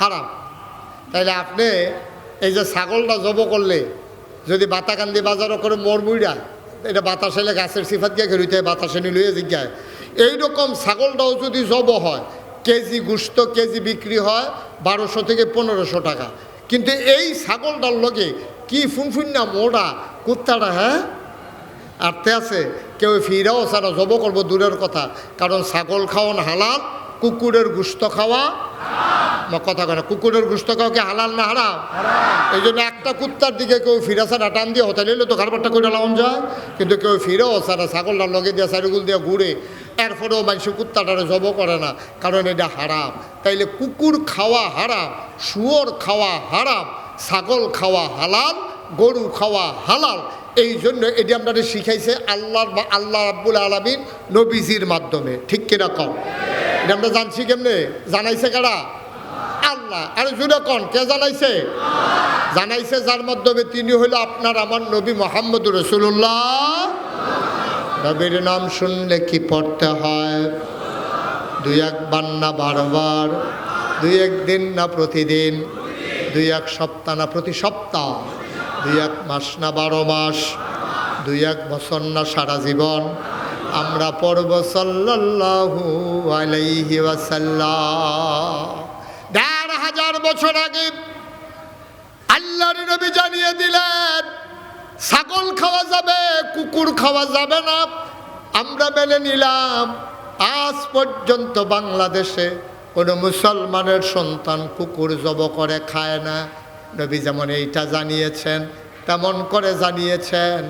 হারাম। তাইলে আপনি এই যে ছাগলটা জব করলে যদি বাতাকান্দি বাজারও করে মরমুইরা এটা বাতাসে এলে গাছের সিফাত গিয়ে খেলতে বাতাসে নিলুয়ে জিজ্ঞায় এইরকম ছাগলটাও যদি জব হয় কেজি গুস্ত কেজি বিক্রি হয় 1200 থেকে 1500 টাকা। কিন্তু এই ছাগলটার লগে কি ফুনফুন্না মোড়া কুত্তাটা, হ্যাঁ আর্থে আছে কেউ ফিরাও সারা জব করবো দূরের কথা, কারণ ছাগল খাওয়ান হালাল, কুকুরের গুস্ত খাওয়া কথা কেন, কুকুরের গুস্ত খাওয়া কি হালাল না হারাম? এই জন্য একটা কুত্তার দিকে কেউ ফিরা সারা টান দিয়ে হতে নিলে তো কারবারটা করে লাউন যায়, কিন্তু কেউ ফিরেও সারা ছাগলটার লগে দিয়ে সারিগুল দিয়ে ঘুরে এরপরেও মানুষ কুত্তাটারে জব করে না, কারণ এটা হারাম। তাইলে কুকুর খাওয়া হারাম, শুয়োর খাওয়া হারাম, ছাগল খাওয়া হালাল, গরু খাওয়া হালাল। এই জন্য এটি আমরা শিখাইছে আল্লাহ রাব্বুল আলামিন নবীজির মাধ্যমে, ঠিক কিনা কম? এটা আমরা জানছি কেমনে? জানাইছে কারা? আল্লাহ। আরে জুড়ে কন কে জানাইছে? জানাইছে যার মাধ্যমে, তিনি হইল আপনার আমার নবী মুহাম্মদুর রাসূলুল্লাহ। নবীর নাম শুনলে কি পড়তে হয়? 2-1 বার না বারবার, 2-1 দিন না প্রতিদিন, 2-1 সপ্তাহ না প্রতি সপ্তাহ, 2-1 মাস না 12 মাস, 2-1 বছর না সারা জীবন আমরা পড়ব সাল্লাল্লাহু আলাইহি ওয়াসাল্লাম। 1500 বছর আগে আল্লাহর নবী জানিয়ে দিলেন ছাগল খাওয়া যাবে, কুকুর খাওয়া যাবে না। আমরা মেনে নিলাম। আজ পর্যন্ত বাংলাদেশে কোনো মুসলমানের সন্তান কুকুর জব করে খায় না। নবী যেমন এইটা জানিয়েছেন তেমন করে জানিয়েছেন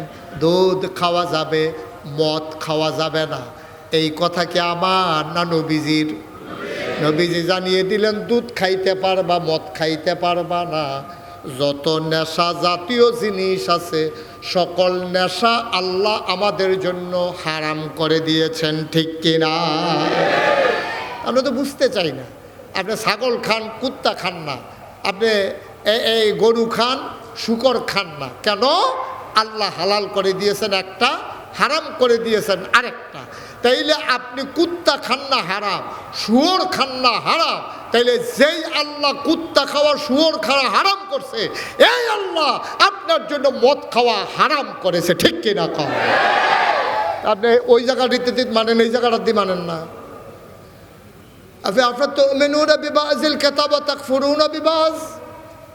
দুধ খাওয়া যাবে, মদ খাওয়া যাবে না। এই কথা কি আমার না নবীজির? নবীজি জানিয়ে দিলেন দুধ খাইতে পারবা, মদ খাইতে পারবা না। যত নেশা জাতীয় জিনিস আছে সকল নেশা আল্লাহ আমাদের জন্য হারাম করে দিয়েছেন, ঠিক কিনা? আমরা তো বুঝতে চাই না। আপনি ছাগল খান, কুত্তা খান না, আপনি এই গরু খান, শুকর খান না। কেন? আল্লাহ হালাল করে দিয়েছেন একটা, হারাম করে দিয়েছেন আরেকটা। তাইলে আপনি কুত্তা খান না হারাম, শুয়োর খান না হারাম। তাইলে যেই আল্লাহ কুত্তা খাওয়া শুয়োর খাওয়া হারাম করছে, এই আল্লাহ আপনার জন্য মদ খাওয়া হারাম করেছে, ঠিক কিনা কম? আপনি ওই জায়গাটিতে মানেন, এই জায়গাটা দিয়ে মানেন না। আপনার তো মেনুরা বিবাজিল কেতাবা তাকফুরুনা বিবাজ।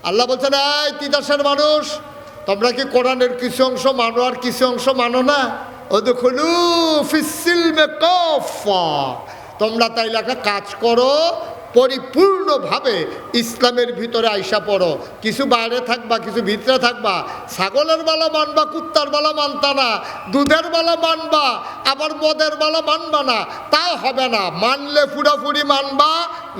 আল্লাহ বলছেন এই তিতাসের মানুষ, তোমরা কি কোরআনের কিছু অংশ মানো আর কিছু অংশ মানো না? উদখুলু ফিস-সিলমি কাফা। তোমরা তাইলে একটা কাজ করো, পরিপূর্ণভাবে ইসলামের ভিতরে আইসা পড়ো। কিছু বাইরে থাকবা, কিছু ভিতরে থাকবা। ছাগলের বালা মানবা, কুত্তার বালা মানতা না, দুধের বালা মানবা, আবার মদের বালা মানবা না, তাও হবে না। মানলে পুরাপুরি মানবা,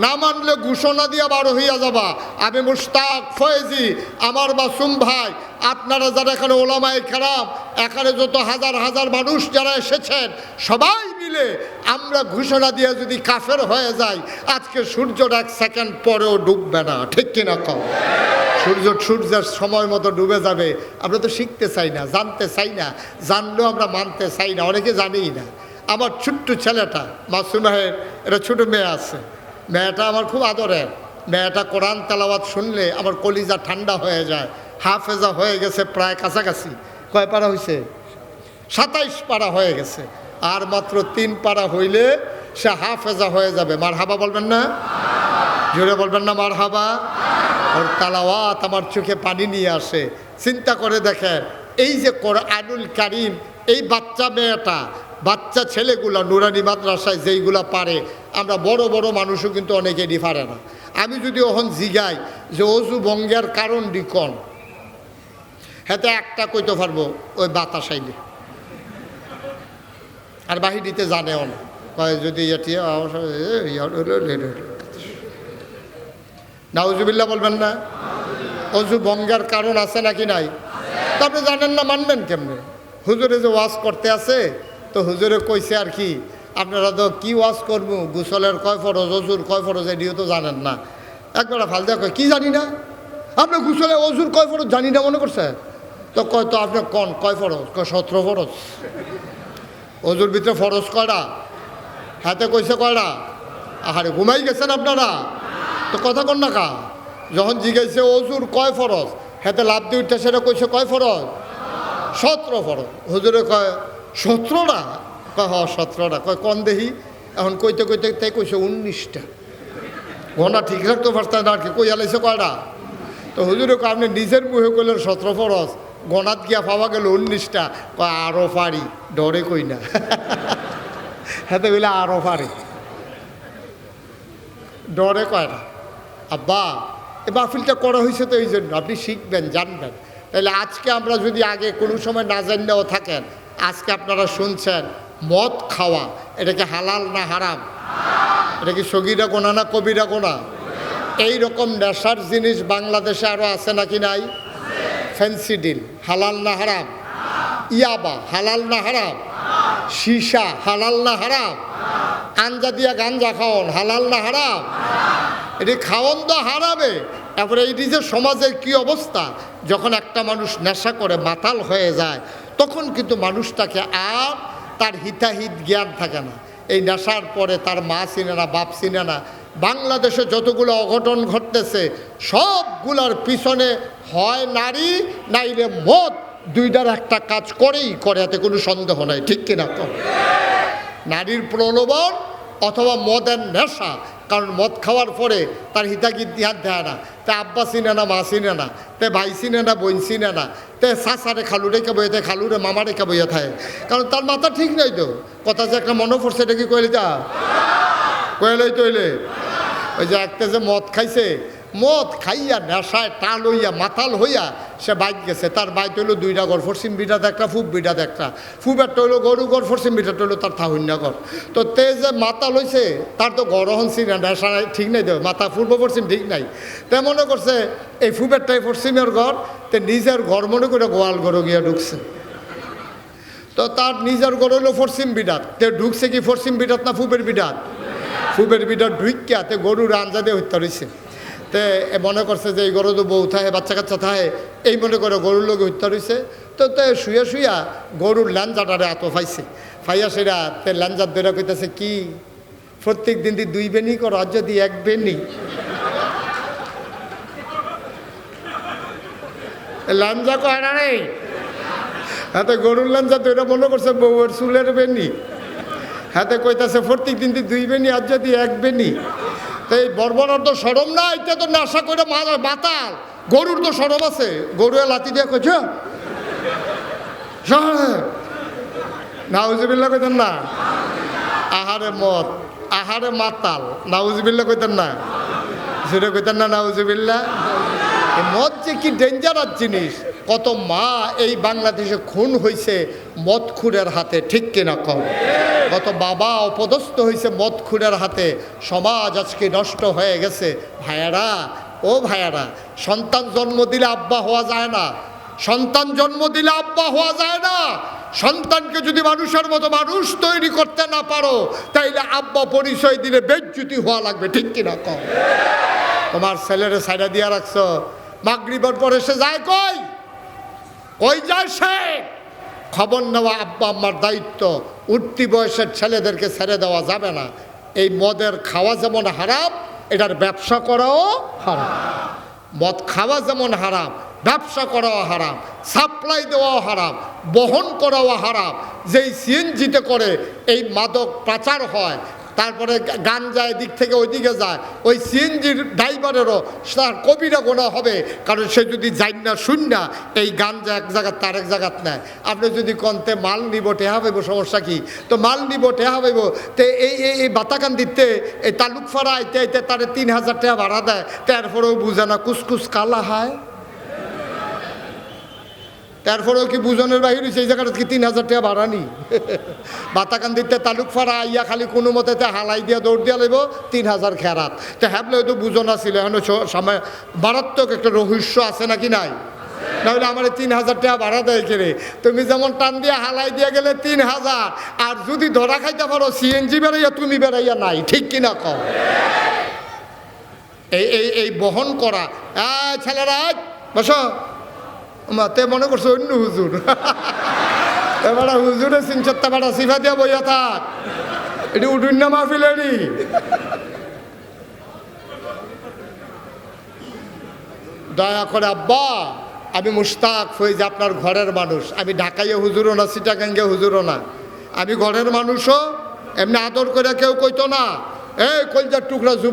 না মানলে ঘোষণা দিয়া বারো হইয়া যাবা। আমি মুশতাক ফয়েজি, আমার মাসুম ভাই, আপনারা যারা এখানে ওলামায়ে কেরাম, এখানে যত হাজার হাজার মানুষ যারা এসেছেন, সবাই মিলে আমরা ঘোষণা দিয়ে যদি কাফের হয়ে যাই, আজকে সূর্যটা 1 সেকেন্ড পরেও ডুববে না, ঠিক কিনা কম? সূর্যের সময় মতো ডুবে যাবে। আমরা তো শিখতে চাই না, জানতে চাই না, জানলেও আমরা মানতে চাই না, অনেকে জানিই না। আমার ছোট্ট ছেলেটা মাসুম ভাইয়ের এটা ছোটো মেয়ে আছে, মেয়েটা আমার খুব আদরের। মেয়েটা কোরআন তেলাওয়াত শুনলে আমার কলিজা ঠান্ডা হয়ে যায়। হাফেজা হয়ে গেছে প্রায় কাছাকাছি। কয় পারা হয়েছে? 27 পারা হয়ে গেছে। আর মাত্র 3 পারা হইলে সে হাফেজা হয়ে যাবে। মারহাবা বলবেন না? জোরে বলবেন না মারহাবা? ওর তেলাওয়াত আমার চোখে পানি নিয়ে আসে। চিন্তা করে দেখেন, এই যে কোরআনুল কারীম, এই বাচ্চা মেয়েটা, বাচ্চা ছেলেগুলা নুরানি মাদ্রাসায় যেইগুলা পারে, আমরা বড় বড় মানুষও কিন্তু অনেকেরই পারে না। আমি যদি ওখান জিগাই যে অজু ভঙ্গের কারণ ডিকন, হ্যাঁ একটা কইতে পারবো, ওই বাতাস আইলে। আর বাহিরিতে জানেও না, যদি নাউজুবিল্লাহ বলবেন না? অজু ভঙ্গের কারণ আছে নাকি নাই? তা আপনি জানেন না, মানবেন কেমনে? হুজুরে যে ওয়াজ করতে আছে, তো হুজুরে কইছে আর কি, আপনারা তো কি ওয়াজ করবো, গোসলের কয় ফরজ, অজুর কয় ফরজ, এটিও তো জানেন না। একবার ফালদা কয় কি জানি না, আপনি গোসলে অজুর কয় ফরজ জানি না মনে করছে? তো কয় তো আপনি কন কয় ফরজ? কয় 17 ফরজ। অজুর ভিতরে ফরজ কয়টা? হাতে কইছে কয়টা? আহারে ঘুমাই গেছেন আপনারা? তো কথা কন না কা যখন জিজ্ঞাসা অজুর কয় ফরজ হাতে লাভ দিয়ে উঠতে সেটা কইছে কয় ফরজ 17 ফরজ হুজুরে কয় 17টা কয় 17টা কয় কন দেহি এখন কইতে কইতে তাই কইছে 19টা ঘন্টা ঠিক রাখতে পারতেন না আর কি কই আলাইছে কয়টা তো হুজুরে কয় আপনি নিজের মুখে কইলেন 17 ফরজ গণাত গিয়া পাওয়া গেল 19টা কয় আরও পারি ডরে কই না হাতে বলে আরও পারি ডরে কয়টা আব্বা এ মাহফিলটা করা হয়েছে তো এই জন্য আপনি শিখবেন জানবেন তাহলে আজকে আমরা যদি আগে কোনো সময় না জানলেও থাকেন আজকে আপনারা শুনছেন মদ খাওয়া এটা কি হালাল না হারাম এটা কি সগীরা গোনা না কবিরা গোনা এই রকম নেশার জিনিস বাংলাদেশে আরও আছে নাকি নাই ফেন্সিডিল হালাল না হারাম ইয়াবা হালাল না হারাম সীসা হালাল না হারাম আঞ্জা দিয়া গাঞ্জা খাওয়ন হালাল না হারাম এটি খাওয়ন তো হারাবে তারপরে এই যে সমাজের কি অবস্থা যখন একটা মানুষ নেশা করে মাতাল হয়ে যায় তখন কিন্তু মানুষটাকে আর তার হিতাহিত জ্ঞান থাকে না এই নেশার পরে তার মা চিনে না বাপ চিনে না বাংলাদেশে যতগুলো অঘটন ঘটতেছে সবগুলোর পিছনে হয় নারী নাইলে মদ দুইটার একটা কাজ করেই করে এতে কোনো সন্দেহ নাই ঠিক কিনা তো নারীর প্রলোভন অথবা মদের নেশা কারণ মদ খাওয়ার পরে তার হিতাগিত ধ্যান দেয় না তে আব্বা চিনে না মা চিনে না তে ভাই চিনে না বোন চিনে না তে শাসারে খালু রেখে বইয়ে থাকে খালুরে মামা রেখে বইয়ে থাকে কারণ তার মাথা ঠিক নাই তো কথা যে একটা মনে পড়ছে এটা কি কইলে যা কইলেই তৈলে ওই যে একটা যে মদ খাইছে মদ খাইয়া নেশায় টাল হইয়া মাতাল হইয়া সে বাইক গেছে তার বাইক হইলো 2টা ঘর পশ্চিম বিটাতে একটা ফুব বিটাতে একটা ফুবেরটা হইলো গরু ঘর পশ্চিম বিটাটা হইলো তার থাহুন্যা ঘর তো তে যে মাতাল হইছে তার তো গরহন ছিল নেশা ঠিক নাই তো মাথা পূর্ব পশ্চিম ঠিক নাই তে মনে করছে এই ফুবেরটাই পশ্চিমের ঘর তে নিজের ঘর মনে করে গোয়াল ঘরে গিয়া ঢুকছে তো তার নিজের ঘর হইলো পশ্চিম বিটাত তে ঢুকছে কি পশ্চিম বিটাত না ফুবের বিটাত ফুবের বিটাত ঢুকিয়া তে গরুর আঞ্জা দিয়ে হত্যা রয়েছে তে মনে করছে যে এই গরু তো বউ থাকে বাচ্চা কাচ্চা থাকে এই মনে করে গরুর লোক হত্যা রয়েছে তো তে শুয়ে শুয়া গরুর ল্যাঞ্জাটারে এত পাইছে ফাইয়া সেরা তে ল্যাঞ্জার ধরে কইতেছে কি প্রত্যেক দিন 2 বেনি করো আর যদি 1 বেনি ল্যাঞ্জা কয় না রে হাতে গরুর ল্যাঞ্জা ধরে মনে করছে বউয়ের চুলের বেনি হাতে কইতাছে প্রত্যেক দিন 2 বেনি আর যদি 1 বেনি এই বর্বরার তো সরম না এটা তো নেশা করে বাতাল গরুর তো সরম আছে গরু লাতি দিয়ে কইছ নাউজুবিল্লাহ কইতেন না আহারে মদ আহারে মাতাল নাউজুবিল্লাহ কইতেন না সেটা কইতেন না নাউজুবিল্লাহ মদ যে কি ডেঞ্জারাস জিনিস কত মা এই বাংলাদেশে খুন হয়েছে মদখুরের হাতে ঠিক কিনা কম কত বাবা অপদস্থ হয়েছে মদখুরের হাতে সমাজ আজকে নষ্ট হয়ে গেছে ভাইয়ারা ও ভাইয়ারা সন্তান জন্ম দিলে আব্বা হওয়া যায় না সন্তান জন্ম দিলে আব্বা হওয়া যায় না সন্তানকে যদি মানুষের মতো মানুষ তৈরি করতে না পারো তাইলে আব্বা পরিচয় দিলে বেজ্জুতি হওয়া লাগবে ঠিক কিনা কম তোমার ছেলেরে সাইডা দিয়া রাখছো মাগরিবের পরে সে যায় কই যায় সে খবর নেওয়া আব্বা আম্মার দায়িত্ব উঠতি বয়সের ছেলেদেরকে ছেড়ে দেওয়া যাবে না এই মদের খাওয়া যেমন হারাম এটার ব্যবসা করাও হারাম মদ খাওয়া যেমন হারাম ব্যবসা করাও হারাম সাপ্লাই দেওয়াও হারাম বহন করাও হারাম যেই সিএনজিতে করে এই মাদক পাচার হয় তারপরে গাঞ্জা এদিক থেকে ওইদিকে যায় ওই সিএনজির ড্রাইভারেরও তার কবিরা গোনা হবে কারণ সে যদি যাই না শুন না এই গাঞ্জা এক জায়গার তার এক জায়গাত নেয় আপনি যদি কন্তে মাল নিব টেহা পাইব সমস্যা কি তো মাল নিব টেহা পাইব তো এই বাতাকান দিতে এই তালুকফাড়া আইতে আইতে তারে 3000 টাকা ভাড়া দেয় তারপরেও বুঝে না কুসকুস কালা হয় তারপরেও কি বুঝনের বাহির সেই জায়গাটা কি 3000 টাকা ভাড়া নি বাতাকান দিতে তালুকফাড়া আইয়া খালি কোনো মতে হালাই দিয়া দৌড় দিয়া লাগব 3000 খেরাত তো হ্যাবলে হয়তো বুঝনা ছিল এখন সময় মারাত্মক একটা রহস্য আছে নাকি নাই নাহলে আমার 3000 টাকা ভাড়া দেয় কেড়ে তুমি যেমন টান দিয়া হালাই দিয়া গেলে 3000 আর যদি ধরা খাইতে পারো সিএনজি বেড়াইয়া তুমি বেড়াইয়া নাই ঠিক কিনা কও এই বহন করা ছেলেরা বসো তে মনে করছো অন্য হুজুর এবার হুজুরে চিনচত্তা বাড়া সিফা দিয়া বইয়া থাক এটি উঠুন না মাহফিলেরই দয়া করে আব্বা আমি মুশতাক ফৈজ আপনার ঘরের মানুষ, আমি ঢাকাইয়া হুজুরও না চিটাগাঙ্গে হুজুরও না, আমি ঘরের মানুষও, এমনি আদর করে কেউ কইতো না এই কলজার টুকরা যুব